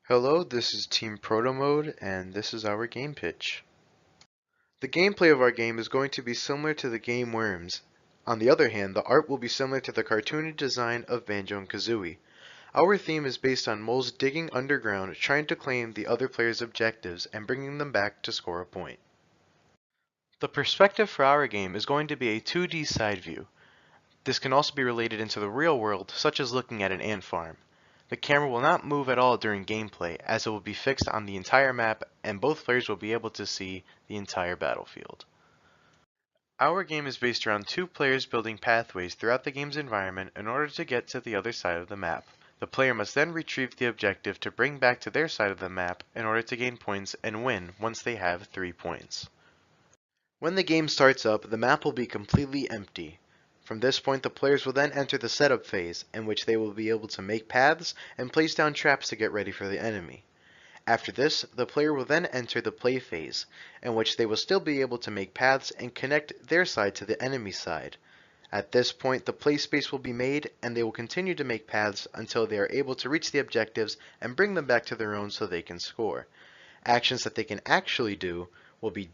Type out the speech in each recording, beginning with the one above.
Hello, this is Team Protomode, and this is our game pitch. The gameplay of our game is going to be similar to the game Worms. On the other hand, the art will be similar to the cartoony design of Banjo and Kazooie. Our theme is based on moles digging underground, trying to claim the other player's objectives and bringing them back to score a point. The perspective for our game is going to be a 2D side view. This can also be related into the real world, such as looking at an ant farm. The camera will not move at all during gameplay, as it will be fixed on the entire map and both players will be able to see the entire battlefield. Our game is based around two players building pathways throughout the game's environment in order to get to the other side of the map. The player must then retrieve the objective to bring back to their side of the map in order to gain points and win once they have 3 points. When the game starts up, the map will be completely empty. From this point, the players will then enter the setup phase, in which they will be able to make paths and place down traps to get ready for the enemy. After this, the player will then enter the play phase, in which they will still be able to make paths and connect their side to the enemy side. At this point, the play space will be made, and they will continue to make paths until they are able to reach the objectives and bring them back to their own so they can score. Actions that they can actually do will be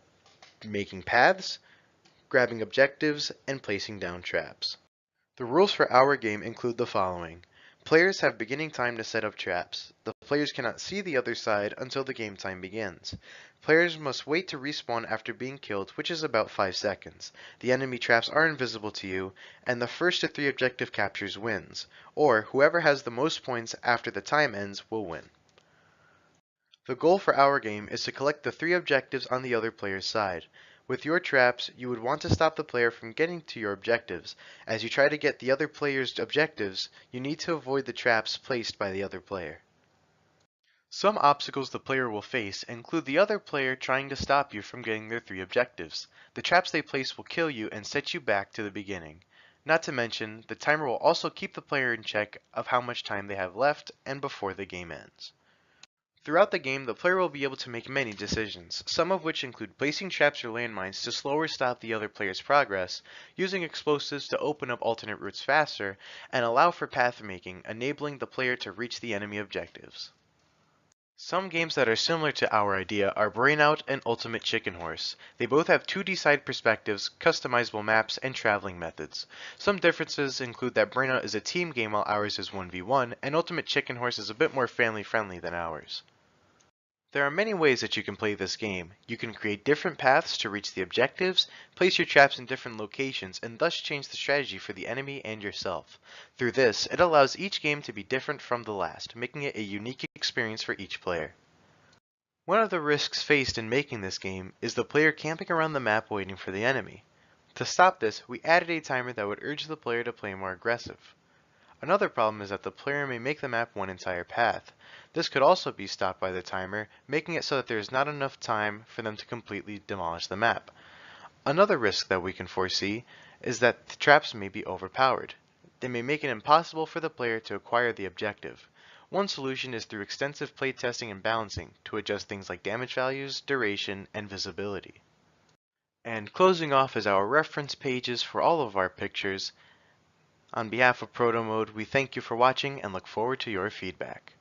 making paths, grabbing objectives, and placing down traps. The rules for our game include the following. Players have beginning time to set up traps. The players cannot see the other side until the game time begins. Players must wait to respawn after being killed, which is about 5 seconds. The enemy traps are invisible to you, and the first to 3 objective captures wins, or whoever has the most points after the time ends will win. The goal for our game is to collect the 3 objectives on the other player's side. With your traps, you would want to stop the player from getting to your objectives. As you try to get the other player's objectives, you need to avoid the traps placed by the other player. Some obstacles the player will face include the other player trying to stop you from getting their 3 objectives. The traps they place will kill you and set you back to the beginning. Not to mention, the timer will also keep the player in check of how much time they have left and before the game ends. Throughout the game, the player will be able to make many decisions, some of which include placing traps or landmines to slow or stop the other player's progress, using explosives to open up alternate routes faster, and allow for path making, enabling the player to reach the enemy objectives. Some games that are similar to our idea are Brainout and Ultimate Chicken Horse. They both have 2D side perspectives, customizable maps, and traveling methods. Some differences include that Brainout is a team game while ours is 1v1, and Ultimate Chicken Horse is a bit more family friendly than ours. There are many ways that you can play this game. You can create different paths to reach the objectives, place your traps in different locations, and thus change the strategy for the enemy and yourself. Through this, it allows each game to be different from the last, making it a unique experience for each player. One of the risks faced in making this game is the player camping around the map waiting for the enemy. To stop this, we added a timer that would urge the player to play more aggressive. Another problem is that the player may make the map one entire path. This could also be stopped by the timer, making it so that there is not enough time for them to completely demolish the map. Another risk that we can foresee is that the traps may be overpowered. They may make it impossible for the player to acquire the objective. One solution is through extensive playtesting and balancing to adjust things like damage values, duration, and visibility. And closing off is our reference pages for all of our pictures. On behalf of Protomode, we thank you for watching and look forward to your feedback.